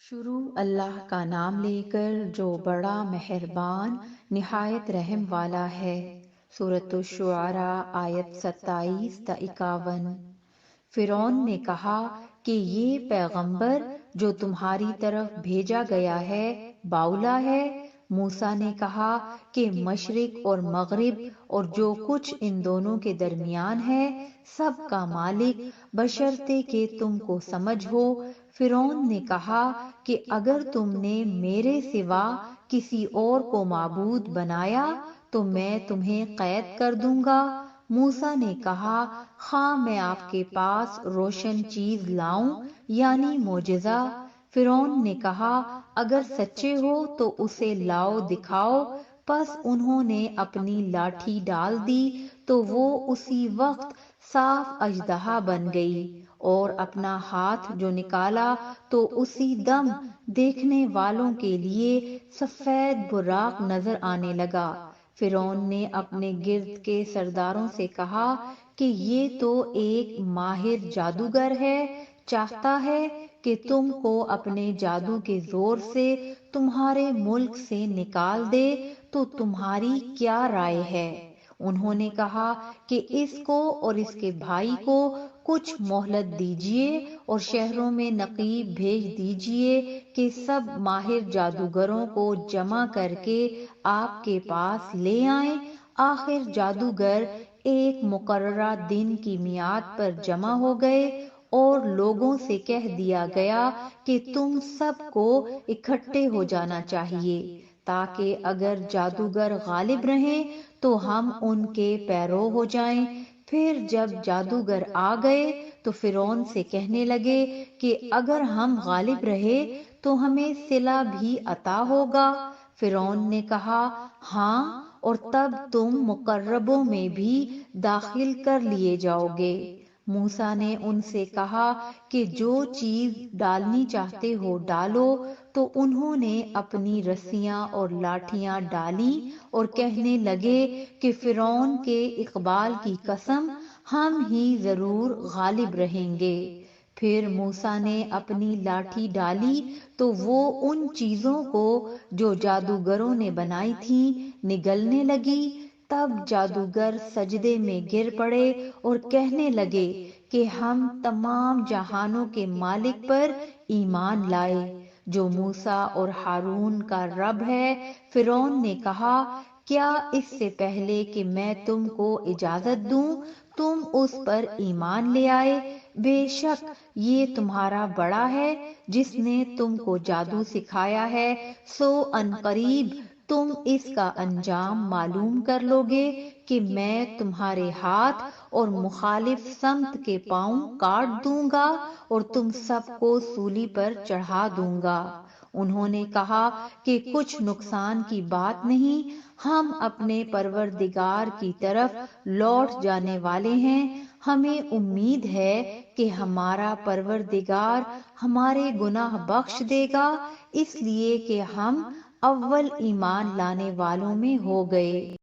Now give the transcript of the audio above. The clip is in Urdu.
شروع اللہ کا نام لے کر جو بڑا مہربان نہایت رحم والا ہے۔ سورۃ الشعراء آیت 27 تا 51۔ فرعون نے کہا کہ یہ پیغمبر جو تمہاری طرف بھیجا گیا ہے باولا ہے۔ موسیٰ نے کہا کہ مشرق اور مغرب اور جو کچھ ان دونوں کے درمیان ہے سب کا مالک بشرطے کہ تم کو سمجھ ہو۔ فرعون نے کہا کہ اگر تم نے میرے سوا کسی اور کو معبود بنایا تو میں تمہیں قید کر دوں گا۔ موسیٰ نے کہا خواہ میں آپ کے پاس روشن چیز لاؤں یعنی معجزہ۔ فرعون نے کہا اگر سچے ہو تو اسے لاؤ دکھاؤ۔ پس انہوں نے اپنی لاٹھی ڈال دی تو وہ اسی وقت صاف اژدہا بن گئی، اور اپنا ہاتھ جو نکالا تو اسی دم دیکھنے والوں کے لیے سفید براق نظر آنے لگا۔ فرعون نے اپنے گرد کے سرداروں سے کہا کہ یہ تو ایک ماہر جادوگر ہے، چاہتا ہے کہ تم کو اپنے جادو کے زور سے تمہارے ملک سے نکال دے، تو تمہاری کیا رائے ہے؟ انہوں نے کہا کہ اس کو اور اس کے بھائی کو کچھ مہلت دیجیے اور شہروں میں نقیب بھیج دیجیے کہ سب ماہر جادوگروں کو جمع کر کے آپ کے پاس لے آئیں۔ آخر جادوگر ایک مقررہ دن کی میعاد پر جمع ہو گئے اور لوگوں سے کہہ دیا گیا کہ تم سب کو اکٹھے ہو جانا چاہیے تاکہ اگر جادوگر غالب رہیں تو ہم ان کے پیرو ہو جائیں۔ پھر جب جادوگر آ گئے تو فرعون سے کہنے لگے کہ اگر ہم غالب رہے تو ہمیں صلہ بھی عطا ہوگا۔ فرعون نے کہا ہاں، اور تب تم مقربوں میں بھی داخل کر لیے جاؤ گے۔ موسیٰ نے ان سے کہا کہ جو چیز ڈالنی چاہتے ہو ڈالو، تو انہوں نے اپنی رسیاں اور لاٹھیاں ڈالیں اور کہنے لگے کہ فرعون کے اقبال کی قسم ہم ہی ضرور غالب رہیں گے۔ پھر موسیٰ نے اپنی لاٹھی ڈالی تو وہ ان چیزوں کو جو جادوگروں نے بنائی تھیں نگلنے لگی۔ تب جادوگر سجدے میں گر پڑے اور کہنے لگے کہ ہم تمام جہانوں کے مالک پر ایمان لائے جو موسیٰ اور ہارون کا رب ہے۔ فرعون نے کہا کیا اس سے پہلے کہ میں تم کو اجازت دوں تم اس پر ایمان لے آئے؟ بے شک یہ تمہارا بڑا ہے جس نے تم کو جادو سکھایا ہے، سو ان قریب تم اس کا انجام معلوم کر لوگے کہ میں تمہارے ہاتھ اور مخالف سمت کے پاؤں کاٹ دوں گا اور تم سب کو سولی پر چڑھا دوں گا۔ انہوں نے کہا کہ کچھ نقصان کی بات نہیں، ہم اپنے پروردگار کی طرف لوٹ جانے والے ہیں، ہمیں امید ہے کہ ہمارا پروردگار ہمارے گناہ بخش دے گا، اس لیے کہ ہم اول ایمان لانے والوں میں ہو گئے۔